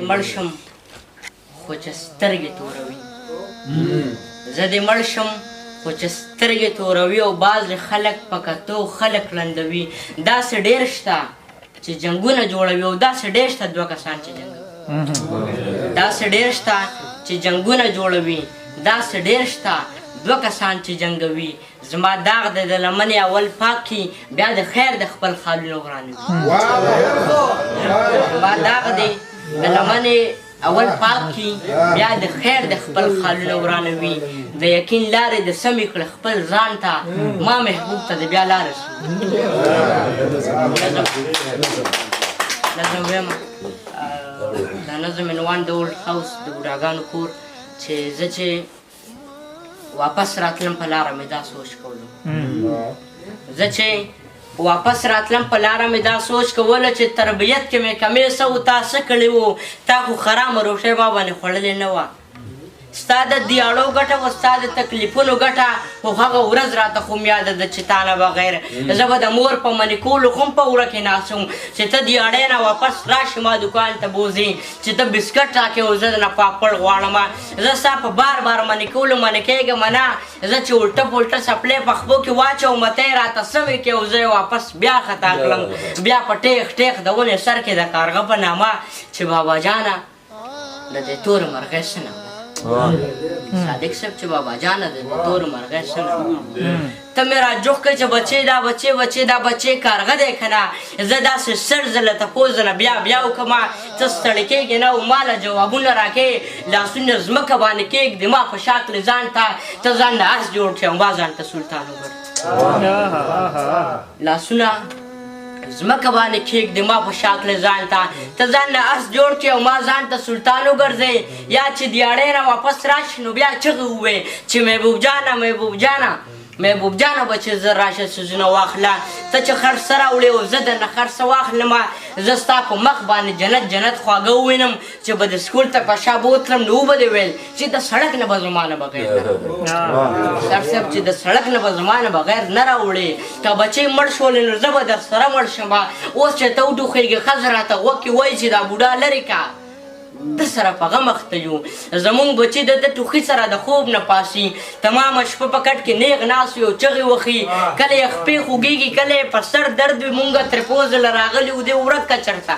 مړ شم خو چې سترګې توروي، زه دې مړ شم خو چې سترګې توروي او بعضې خلک په کتو خلک ړندوي. داسې ډېر شته چې جنګونه جوړوي او داسې ډېر شته دوه کسان چې جنګوي. داسې ډېر شته چې جنګونه جوړوي، داسې ډېر شته دوه کسان چې جنګوي. زما داغ دی د لمنې اول پاک کي بیا د خیر د خپل خالونه ورانوي. زما داغ دی د لمنې اول پاک کي بیا د خیر د خپل خالونه ورانوي. د یقین لارې د سمې کړه خپل ځان ته، ما محبوب ته د بیا لارې نظم ویم. دا نظم عنوان د اولډ هاوس د بوډاګانو کور چې زه چې واپس راتلم په لاره مې دا سوچ کولو، زه چې واپس راتلم په لاره مې دا سوچ کوله چې تربیت کې مې کمې څه و تا څه کړي وو، تا خو خرامه روټۍ ما باندې خوړلې نه وه. ستا د دیاړو ګټه و ستا د تکلیفونو ګټه، خو هغه ورځ راته خو م یاده ده چې تا نه بغیر زه به د مور په منې کولو خو هم په وره کې ناست وم چې ته دیاړۍ نه واپس راشي ما دکان ته بوځې چې ته بسکټ راکې او زه نه پاپړ غواړم. زه ستا په بار بار منې کولو منې کېږم نه، زه چې الټه پلټه څپلۍ په خپو کې واچوم ته یې راته سمې کې او زه یې واپس بیا خطا کړم. بیا په ټیخ ټیخ د ونې سر کې د کارغه په نامه چې بابا جانه د دې تور مرغۍ څه نه صادق صاحب چې بابا جانه د تور مرغۍ څه نه ته مې را جوخ کړې چې بچې دا بچې بچې دا بچې کارغه دی که نه. زه داسې سر زله تپوس نه بیا بیا وکړمه ته ستړی کېږې نه او ما له جوابونه راکې لاسونه ځمکه باندې کېږدې ما په شاکل ځان ته ته ځان نه اس جوړ کړې او ما ځان ته سلطان وګړ لاسونه ځمکه باندې کېږدې ما په شاکل ځان ته ته ځان نه اس جوړ کړې او ما ځان ته سلطان وګرځې. یا چې دیاړۍ نه واپس راشي نو بیا چغې ووې چې محبوب جانه محبوب جانه محبوب جانه به چې زه راشه څیزونه واخله، ته چې خرڅه راوړې او زه درنه خرڅه واخلمه. زه ستا په مخ باندې جنت جنت خواږه ووینم چې به د سکول ته په شا بوتلم نو وبه دې ویل چې د سړک نه به زما نه بغیر نه سر صاحب چې د سړک نه به زما نه بغیر نه راوړې. که بچې مړ شولې نو زه به در سره مړ شم. اوس چې ته وټوخېږې ښځه راته غوږ کې وایي چې دا بوډا لرې که د سره په غم اخته یو. زمونږ بچي د ټوخي سره د خوب نه پاسي، تمامه شپه په کټ کې نیغ ناست وي او چغې وخي، کله یې خپې خوږېږي کله یې په سر درد وي. مونږه ترې پوزه له راغلي و دې ورک که چېرته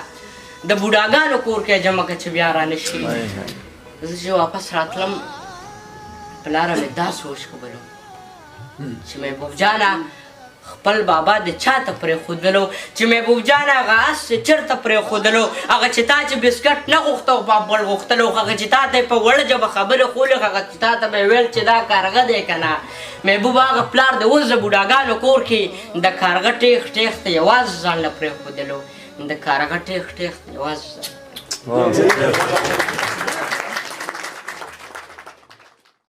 د بوډاګانو کور کې جمع که چې بیا رانه شي. زه چې واپس راتلم په لاره مې دا سوچ کولو چې محبوب جانه خپل بابا د چا ته پرېښودلو، چې محبوب جان هغه اس چې چېرته پرېښودلو، هغه چې تا چې بسکټ نه غوښته او پاپړ غوښتلو، هغه چې تا ته یې په وړه ژبه خبرې کولې، هغه چې تا ته به یې ویل چې دا کارغه دی که نه. محبوب هغه پلار د اوس د بوډاګانو کور کې د کارغه ټیخ ټیخ ته یوازې ځان له پرېښودلو، د کارغه ټیخ ټیخ ته یوازې